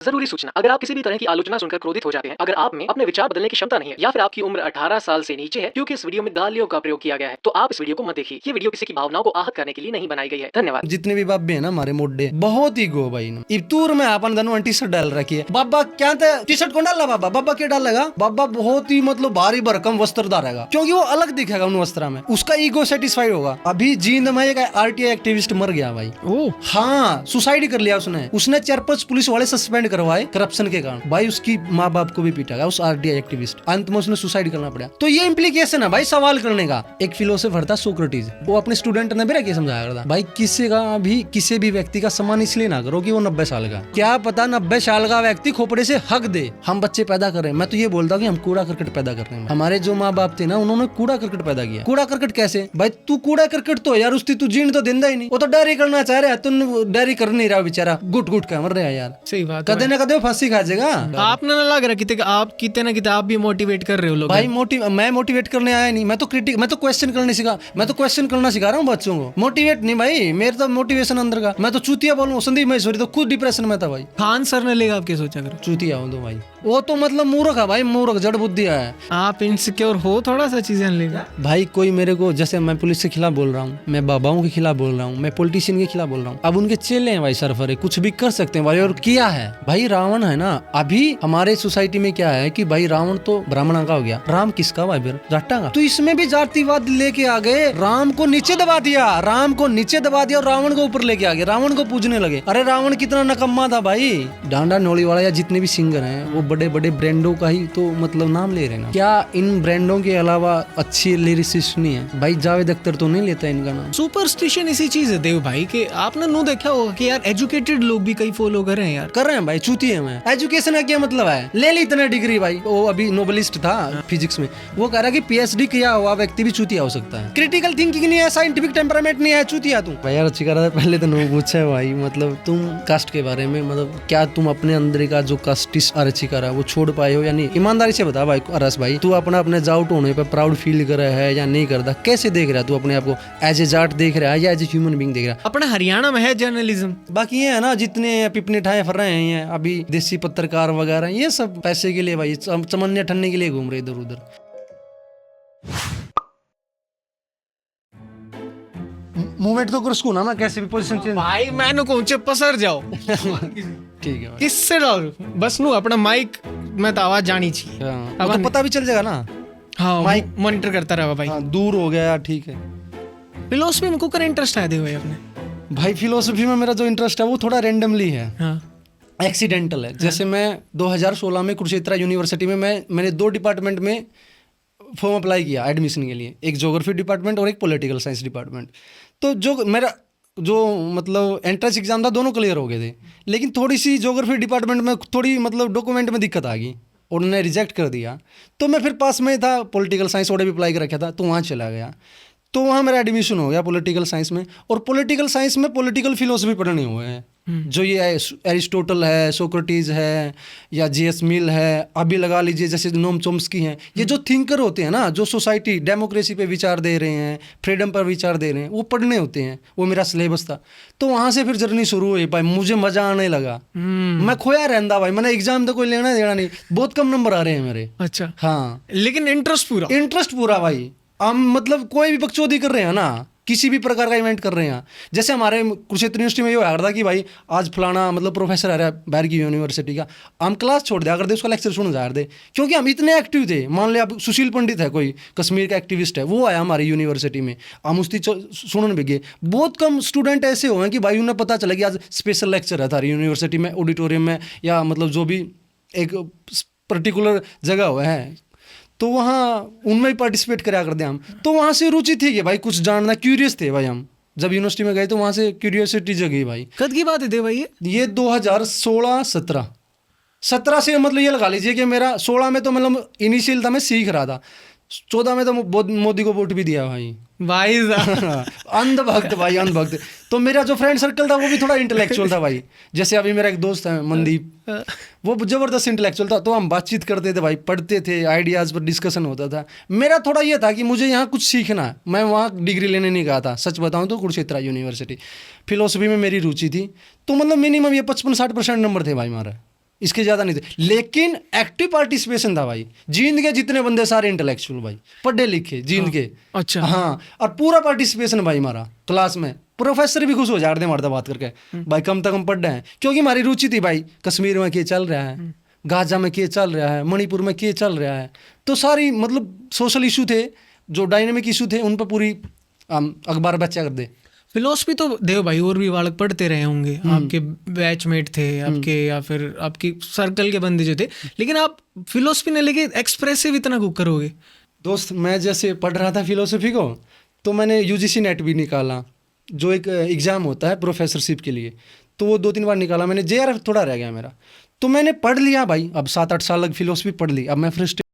जरूरी सूचना, अगर आप किसी भी तरह की आलोचना सुनकर क्रोधित हो जाते हैं, अगर आप में अपने विचार बदलने की क्षमता नहीं है या फिर आपकी उम्र 18 साल से नीचे है, क्योंकि इस वीडियो में गालियों का प्रयोग किया गया है, तो आप इस वीडियो को मत देखिए। ये वीडियो किसी की भावनाओं को आहत करने के लिए नहीं बनाई गई है। धन्यवाद। जितने भी बाबे है ना हमारे मोड्डे बहुत ही गो भाई ना इतूर में अपन धनु टी शर्ट डाल रखी है। बाबा क्या टी शर्ट कौन डाला बाबा? बाबा क्या डालेगा? बाबा बहुत ही मतलब भारी भरकम वस्त्रदार रहेगा, क्योंकि वो अलग दिखेगा उन वस्त्र में, उसका ईगो सेटिस्फाइड होगा। अभी जींद में एक आरटीआई एक्टिविस्ट मर गया भाई। ओह हाँ, सुसाइड कर लिया उसने 4-5 पुलिस वाले सस्पेंड करवाए करप्शन के कारण। भाई उसकी माँ बाप को भी पीटा गया उस आरटीआई एक्टिविस्ट, अंत में उसने सुसाइड करना पड़ा। तो ये इम्प्लीकेशन है भाई सवाल करने का। एक फिलोसोफर था सोक्रेटिस, वो अपने स्टूडेंट ने भी रह के समझाया करता, भाई किसी भी व्यक्ति का सम्मान इसलिए ना करो कि वो 90 साल का, क्या पता 90 साल का व्यक्ति खोपड़े से हक दे। हम बच्चे पैदा कर रहे हैं, मैं तो ये बोलता हूँ कि हम कूड़ा करकट पैदा कर रहे हैं। हमारे जो माँ बाप थे ना, उन्होंने कूड़ा करकट पैदा किया। कूड़ा करकट कैसे भाई? तू कूड़ा करकट तो यार उसकी तू जीण तो देंदा ही नहीं। वो तो डेयरी करना चाह रहा है, तू डेयरी कर नहीं रहा बेचारा, गुट गुट के मर रहा है यार। सही बात कदे ना कदे फांसी खा जाएगा। आपने ना लग रहा कि आप कितने ना कितने आप भी मोटिवेट कर रहे हो लोग। भाई मैं मोटिवेट करने आया नहीं, मैं तो क्वेश्चन करना सिखा रहा हूँ बच्चों को, मोटिवेट नहीं भाई। मेरे तो मोटिवेशन अंदर का, मैं तो चूतिया बोलूँ। संदीप महेश्वरी तो खुद डिप्रेशन में था भाई। खान सर ने लेगा, आप क्या सोचा करो? चूतिया हूँ तो भाई, वो तो मतलब मूर्ख है भाई, मूर्ख जड़ बुद्धि है। आप इनसिक्योर हो थोड़ा सा चीजें लेगा भाई कोई मेरे को, जैसे मैं पुलिस के खिलाफ बोल रहा हूँ, मैं बाबाओं के खिलाफ बोल रहा हूँ, मैं पॉलिटिशियन के खिलाफ बोल रहा हूँ। अब उनके चेले हैं भाई, सरफरे कुछ भी कर सकते हैं भाई, और किया है भाई। रावण है ना, अभी हमारे सोसाइटी में क्या है कि भाई रावण तो ब्राह्मण का हो गया, राम किसका भाई? फिर जाटा का। तो इसमें भी जातिवाद लेके आ गए, राम को नीचे दबा दिया, और रावण को ऊपर लेके आ गए, रावण को पूजने लगे। अरे रावण कितना नकम्मा था भाई। डांडा नोली वाला या जितने भी सिंगर हैं, वो बड़े बड़े ब्रांडों का ही तो मतलब नाम ले रहे हैं ना। क्या इन ब्रांडों के अलावा अच्छी लिरिसिस्ट नहीं है भाई? जावेद अख्तर तो नहीं लेता इनका नाम। सुपरस्टिशन इसी चीज है देव भाई के, आपने नो देखा होगा कि यार एजुकेटेड लोग भी कई फॉलो कर रहे हैं यार। कर रहे हैं भाई, चूती है। मैं एजुकेशन का क्या मतलब है? ले ली इतने डिग्री भाई। वो अभी नोबलिस्ट था फिजिक्स में, वो कह रहा कि पीएचडी किया हुआ व्यक्ति भी चूतिया हो सकता है। क्रिटिकल थिंकिंग नहीं है, साइंटिफिक टेम्परामेंट नहीं है, चूतिया तू भाई। यार अच्छी कर रहा था पहले तो नो पूछा भाई, मतलब तुम कास्ट के बारे में, मतलब क्या तुम अपने अंदर का जो कास्टिस अच्छी कर रहा है वो छोड़ पाए हो या नहीं? ईमानदारी से बता भाई अरस भाई, तू अपने जाट होने पे प्राउड फील कर रहा है या नहीं करता? कैसे देख रहा है तू अपने आप को? एज ए जाट देख रहा है या एज ए ह्यूमन बीइंग देख रहा है? अपना हरियाणा में है जर्नलिज्म, बाकी ये है ना, जितने पिपने ठाए फिर रहे हैं अभी देसी पत्रकार वगैरह, ये सब पैसे के लिए भाई, चमन्ने ठन्ने के लिए घूम रहे इधर उधर। मूवमेंट तो कर उसको ना, कैसे भी पोजीशन चेंज। भाई मैंने को ऊंचे पसर जाओ ठीक है किससे डाल बस नू अपना माइक में तो आवाज जानी चाहिए। अब तो पता भी चल जाएगा ना। हाँ, माइक मॉनिटर करता रहा भाई। दूर हो गया, ठीक है। फिलोसफी में कुकर इंटरेस्ट है दे भाई अपने? भाई फिलोसफी में मेरा जो इंटरेस्ट है वो थोड़ा रैंडमली है, एक्सीडेंटल है। जैसे मैं 2016 में कुरुक्षेत्र यूनिवर्सिटी में मैंने 2 डिपार्टमेंट में फॉर्म अप्लाई किया एडमिशन के लिए, एक ज्योग्राफी डिपार्टमेंट और एक पॉलिटिकल साइंस डिपार्टमेंट। तो जो मतलब एंट्रेंस एग्जाम था, दोनों क्लियर हो गए थे, लेकिन थोड़ी सी ज्योग्राफी डिपार्टमेंट में थोड़ी मतलब डॉक्यूमेंट में दिक्कत आ गई, उन्होंने रिजेक्ट कर दिया। तो मैं फिर पास में था, पॉलिटिकल साइंस और भी अप्लाई कर रखा था, तो वहाँ चला गया। तो वहाँ मेरा एडमिशन हो गया पॉलिटिकल साइंस में। और पॉलिटिकल साइंस में पॉलिटिकल फिलोसफी पढ़ने हुए हैं, जो ये एरिस्टोटल है, सोक्रेटिस है, या जीएस मिल है, अभी लगा लीजिए जैसे नोम चोम्स्की हैं। ये जो थिंकर होते हैं ना, जो सोसाइटी डेमोक्रेसी पे विचार दे रहे हैं, फ्रीडम पर विचार दे रहे हैं, वो पढ़ने होते हैं। वो मेरा सिलेबस था। तो वहाँ से फिर जर्नी शुरू हुई भाई, मुझे मजा आने लगा। मैं खोया रहता भाई, मैंने एग्जाम तो कोई लेना देना नहीं, बहुत कम नंबर आ रहे हैं मेरे। अच्छा हाँ, लेकिन इंटरेस्ट पूरा भाई। हम मतलब कोई भी बकचोदी कर रहे हैं ना, किसी भी प्रकार का इवेंट कर रहे हैं, जैसे हमारे कुरुक्षेत्र यूनिवर्सिटी में ये आ रहा था कि भाई आज फलाना मतलब प्रोफेसर आ रहा है बाहर की यूनिवर्सिटी का, हम क्लास छोड़ दिया करते, उसका लेक्चर सुन जा रहे थे, क्योंकि हम इतने एक्टिव थे। मान लिया अब सुशील पंडित है, कोई कश्मीर का एक्टिविस्ट है, वो आया हमारी यूनिवर्सिटी में, हम उसकी सुनने भी गए। बहुत कम स्टूडेंट ऐसे हुए हैं कि भाई उन्हें पता चला कि आज स्पेशल लेक्चर है हमारी यूनिवर्सिटी में, ऑडिटोरियम में, या मतलब जो भी एक पर्टिकुलर जगह हुआ है, तो वहाँ उनमें ही पार्टिसिपेट करा करते हम। तो वहाँ से रुचि थी कि भाई कुछ जानना, क्यूरियस थे भाई हम। जब यूनिवर्सिटी में गए तो वहाँ से क्यूरियोसिटी जगी भाई। कद की बात है दे भाई ये 2016-17 से मतलब ये लगा लीजिए कि मेरा 16 में तो मतलब इनिशियल था, मैं सीख रहा था। 14 में तो मोदी को वोट भी दिया भाई। अंधभक्त भाई, अंधभक्त। तो मेरा जो फ्रेंड सर्कल था वो भी थोड़ा इंटेलेक्चुअल था भाई। जैसे अभी मेरा एक दोस्त है मनदीप, वो जबरदस्त इंटेलेक्चुअल था, तो हम बातचीत करते थे भाई, पढ़ते थे, आइडियाज़ पर डिस्कशन होता था। मेरा थोड़ा ये था कि मुझे यहाँ कुछ सीखना है, मैं वहाँ डिग्री लेने नहीं गया था। सच बताऊँ तो कुरुक्षेत्र यूनिवर्सिटी फिलोसफी में मेरी रुचि थी, तो मतलब मिनिमम ये 55-60% नंबर थे भाई हमारा। इसके ज़्यादा नहीं थे, लेकिन एक्टिव पार्टिसिपेशन था भाई। जींद के जितने बंदे सारे इंटेलेक्चुअल भाई, पढ़े लिखे जींद के। अच्छा। हाँ, और पूरा पार्टिसिपेशन भाई हमारा क्लास में। प्रोफेसर भी खुश हो जाते हमारे बात करके, भाई कम तक हम पढ़ रहे हैं, क्योंकि हमारी रुचि थी भाई कश्मीर में क्या चल रहा है, गाजा में क्या चल रहा है, मणिपुर में क्या चल रहा है। तो सारी मतलब सोशल इशू थे, जो डायनेमिक इशू थे, उन पर पूरी अखबार बच्चा कर दे। फिलोसफी तो देव भाई और भी बालक पढ़ते रहे होंगे, आपके बैचमेट थे आपके, या फिर आपकी सर्कल के बंदे जो थे, लेकिन आप फिलोसफी ने लेके एक्सप्रेसिव इतना कुक करोगे? दोस्त, मैं जैसे पढ़ रहा था फिलोसफी को, तो मैंने यूजीसी नेट भी निकाला, जो एक एग्ज़ाम होता है प्रोफेसरशिप के लिए, तो वो 2-3 बार निकाला मैंने। जेआरएफ थोड़ा रह गया मेरा, तो मैंने पढ़ लिया भाई। अब 7-8 साल लग फिलोसफी पढ़ ली। अब मैं फ्रस्ट्रेट